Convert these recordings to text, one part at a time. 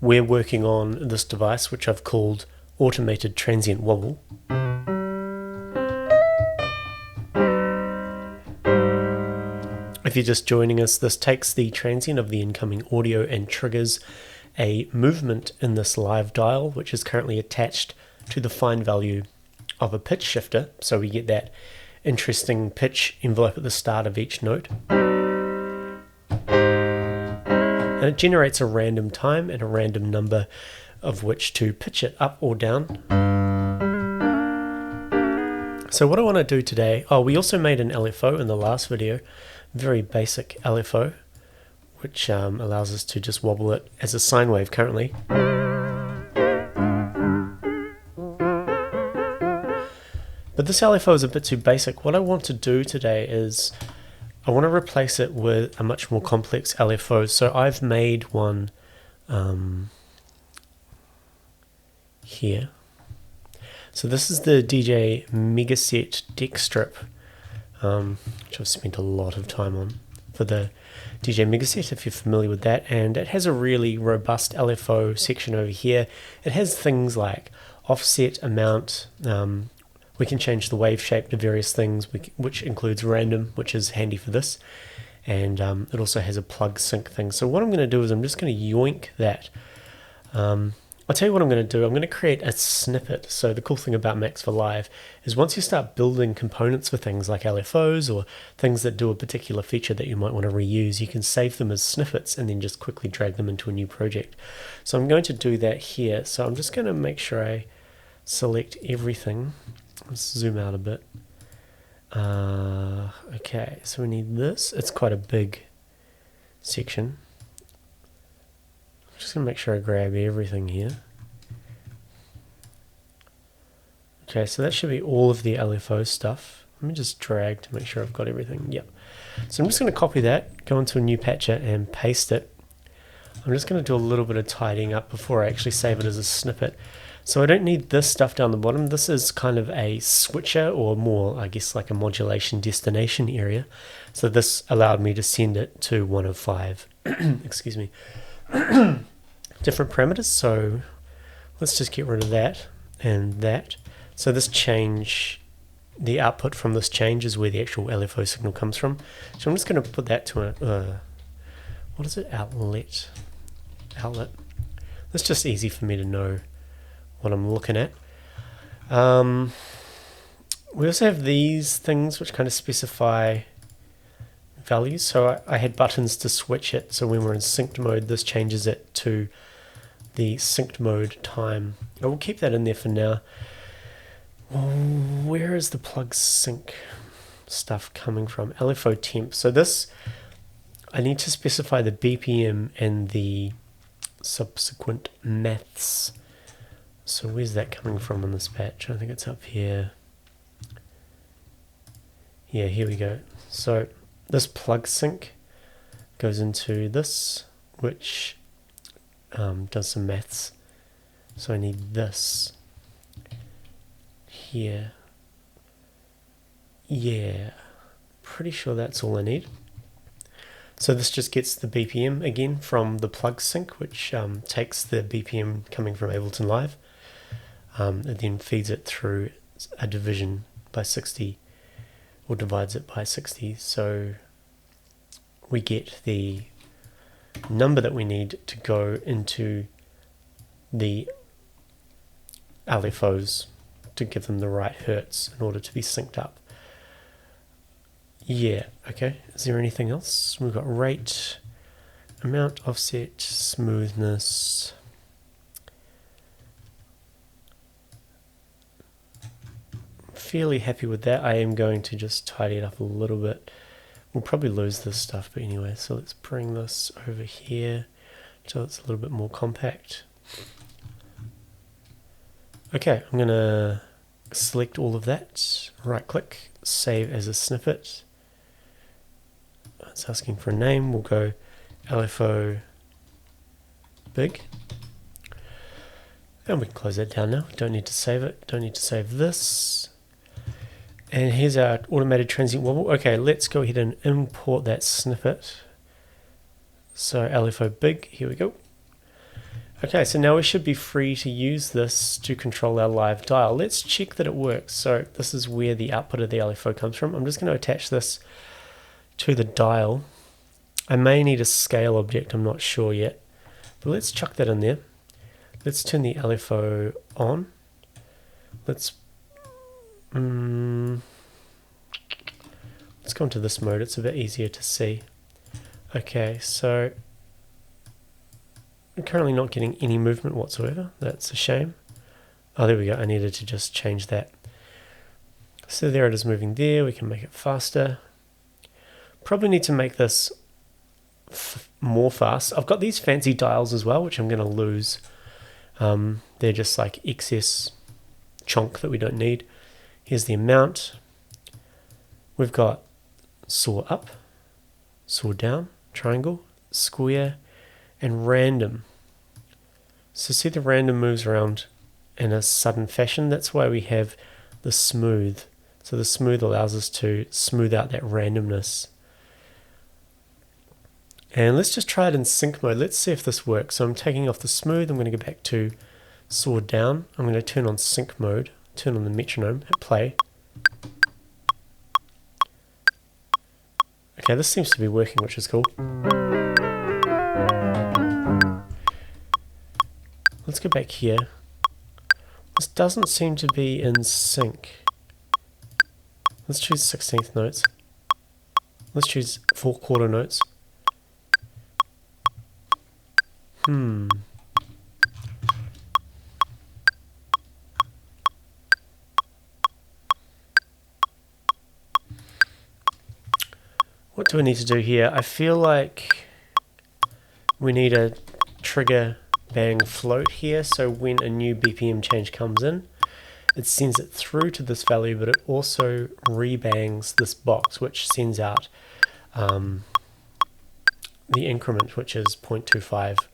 we're working on this device which I've called Automated Transient Wobble. If you're just joining us, this takes the transient of the incoming audio and triggers a movement in this live dial, which is currently attached to the fine value of a pitch shifter. So we get that interesting pitch envelope at the start of each note. And it generates a random time and a random number of which to pitch it up or down. So what I want to do today, we also made an LFO in the last video, very basic LFO, which allows us to just wobble it as a sine wave currently. But this LFO is a bit too basic. What I want to do today is I want to replace it with a much more complex LFO. So I've made one here. So this is the DJ Megaset deck strip, which I've spent a lot of time on for the DJ Megaset, if you're familiar with that. And it has a really robust LFO section over here. It has things like offset, amount. We can change the wave shape to various things, which includes random, which is handy for this. And it also has a plug sync thing. So what I'm going to do is I'm just going to yoink that. I'll tell you what I'm going to do. I'm going to create a snippet. So the cool thing about Max for Live is once you start building components for things like LFOs or things that do a particular feature that you might want to reuse, you can save them as snippets and then just quickly drag them into a new project. So I'm going to do that here. So I'm just going to make sure I select everything. Let's zoom out a bit. Okay, so we need this. It's quite a big section. I'm just going to make sure I grab everything here. Okay, so that should be all of the LFO stuff. Let me just drag to make sure I've got everything. Yep. So I'm just going to copy that, go into a new patcher and paste it. I'm just going to do a little bit of tidying up before I actually save it as a snippet. So I don't need this stuff down the bottom. This is kind of a switcher, or more, I guess, like a modulation destination area. So this allowed me to send it to one of 5, excuse me, different parameters. So let's just get rid of that and that. So this change, the output from this change is where the actual LFO signal comes from. So I'm just going to put that to a, what is it? Outlet. That's just easy for me to know what I'm looking at. We also have these things which kind of specify values. So I had buttons to switch it. So when we're in synced mode, this changes it to the synced mode time. I will keep that in there for now. Where is the plug sync stuff coming from? LFO temp. So this, I need to specify the BPM and the subsequent maths. So where's that coming from in this patch? I think it's up here. Yeah, here we go. So this plug sync goes into this, which does some maths. So I need this here. Yeah, pretty sure that's all I need. So this just gets the BPM again from the plug sync, which takes the BPM coming from Ableton Live. It then feeds it through a division by 60, or divides it by 60. So we get the number that we need to go into the LFOs to give them the right hertz in order to be synced up. Yeah, okay. Is there anything else? We've got rate, amount, offset, smoothness. Fairly happy with that. I am going to just tidy it up a little bit. We'll probably lose this stuff, but anyway, so let's bring this over here so it's a little bit more compact. Okay, I'm going to select all of that, right click, save as a snippet. It's asking for a name. We'll go LFO big. And we can close that down now. Don't need to save it. Don't need to save this. And here's our automated transient wobble. Okay, let's go ahead and import that snippet. So LFO big, here we go. Okay, so now we should be free to use this to control our live dial. Let's check that it works. So this is where the output of the LFO comes from. I'm just going to attach this to the dial. I may need a scale object, I'm not sure yet. But let's chuck that in there. Let's turn the LFO on. Let's go into this mode, it's a bit easier to see. Okay, so I'm currently not getting any movement whatsoever. That's a shame. Oh, there we go. I needed to just change that. So there it is moving there. We can make it faster. Probably need to make this more fast. I've got these fancy dials as well, which I'm going to lose. They're just like excess chunk that we don't need. Here's the amount. We've got saw up, saw down, triangle, square, and random. So see the random moves around in a sudden fashion. That's why we have the smooth. So the smooth allows us to smooth out that randomness. And let's just try it in sync mode. Let's see if this works. So I'm taking off the smooth. I'm going to go back to saw down. I'm going to turn on sync mode, turn on the metronome, hit play. Okay, this seems to be working, which is cool. Let's go back here. This doesn't seem to be in sync. Let's choose 16th notes. Let's choose 4/4 notes. What do we need to do here? I feel like we need a trigger bang float here, so when a new BPM change comes in, it sends it through to this value, but it also rebangs this box, which sends out the increment, which is 0.25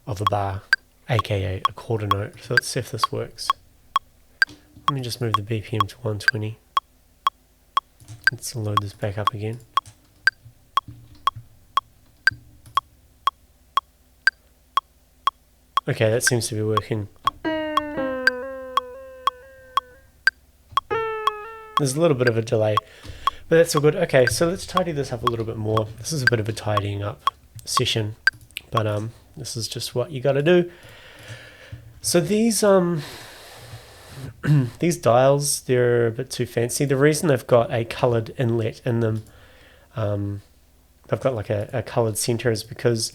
of a bar, aka a quarter note. So let's see if this works. Let me just move the BPM to 120. Let's load this back up again. Okay, that seems to be working. There's a little bit of a delay, but that's all good. Okay, so let's tidy this up a little bit more. This is a bit of a tidying up session, but this is just what you got to do. So these these dials, they're a bit too fancy. The reason they've got a colored inlet in them, they've got like a colored center, is because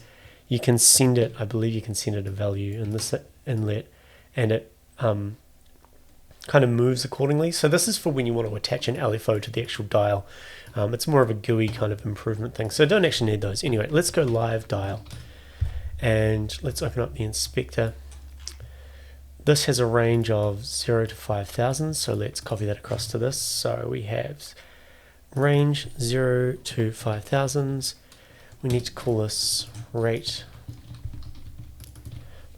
you can send it, I believe you can send it a value in this inlet, and it kind of moves accordingly. So this is for when you want to attach an LFO to the actual dial. It's more of a GUI kind of improvement thing, so don't actually need those. Anyway, let's go live dial, and let's open up the inspector. This has a range of 0 to 5,000, so let's copy that across to this. So we have range 0 to 5,000. We need to call this rate,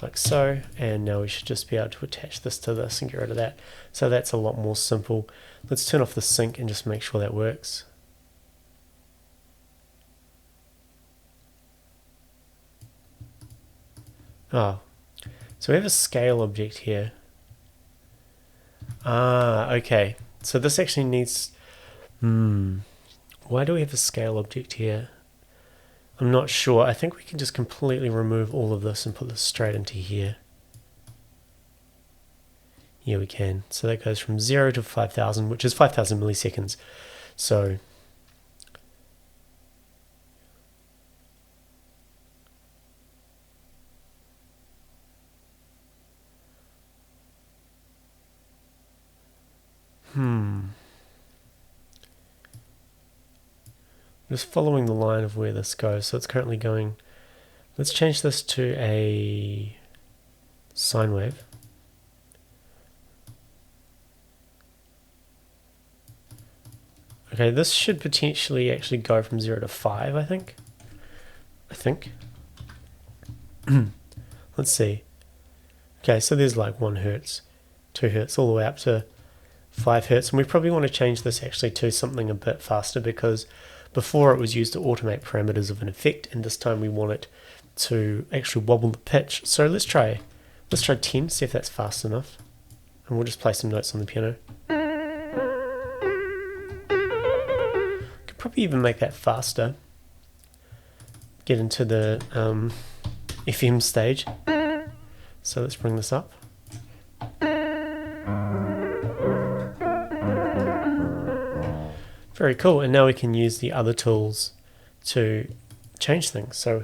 like so, and now we should just be able to attach this to this and get rid of that. So that's a lot more simple. Let's turn off the sync and just make sure that works. Oh, so we have a scale object here. Okay, so this actually needs, why do we have a scale object here? I'm not sure. I think we can just completely remove all of this and put this straight into here. Yeah, we can. So that goes from 0 to 5,000, which is 5,000 milliseconds. So just following the line of where this goes. So it's currently going, let's change this to a sine wave. Okay, this should potentially actually go from 0 to 5, I think. Let's see. Okay, so there's like 1 hertz, 2 hertz, all the way up to 5 hertz. And we probably want to change this actually to something a bit faster, because before it was used to automate parameters of an effect, and this time we want it to actually wobble the pitch. So let's try 10, see if that's fast enough. And we'll just play some notes on the piano. Could probably even make that faster. Get into the FM stage. So let's bring this up. Very cool. And now we can use the other tools to change things. So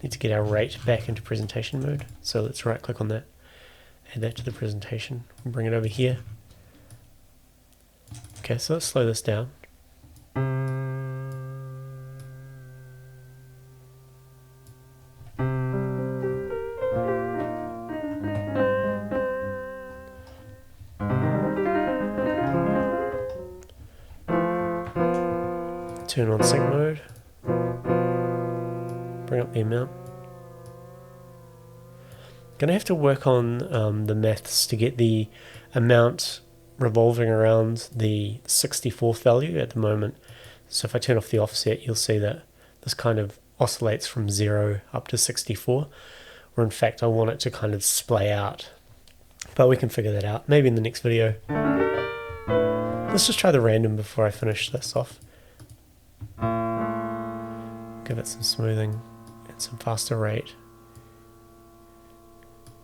need to get our rate back into presentation mode. So let's right click on that, add that to the presentation, and bring it over here. Okay, so let's slow this down. Turn on sync mode. Bring up the amount. Gonna have to work on the maths to get the amount revolving around the 64th value at the moment. So if I turn off the offset, you'll see that this kind of oscillates from 0 up to 64, or in fact I want it to kind of splay out, but we can figure that out maybe in the next video. Let's just try the random before I finish this off. Give it some smoothing and some faster rate.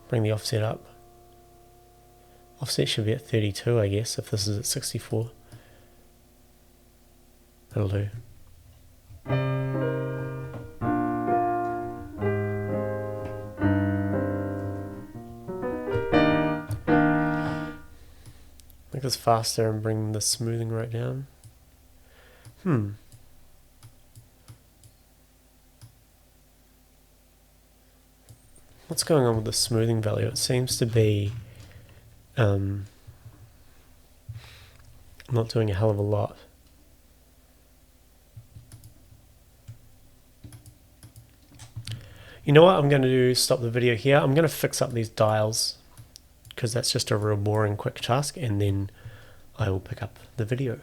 Bring the offset up. Offset should be at 32, I guess, if this is at 64. That'll do. Make this faster and bring the smoothing right down. What's going on with the smoothing value? It seems to be not doing a hell of a lot. You know what I'm going to do? Stop the video here. I'm going to fix up these dials because that's just a real boring quick task, and then I will pick up the video.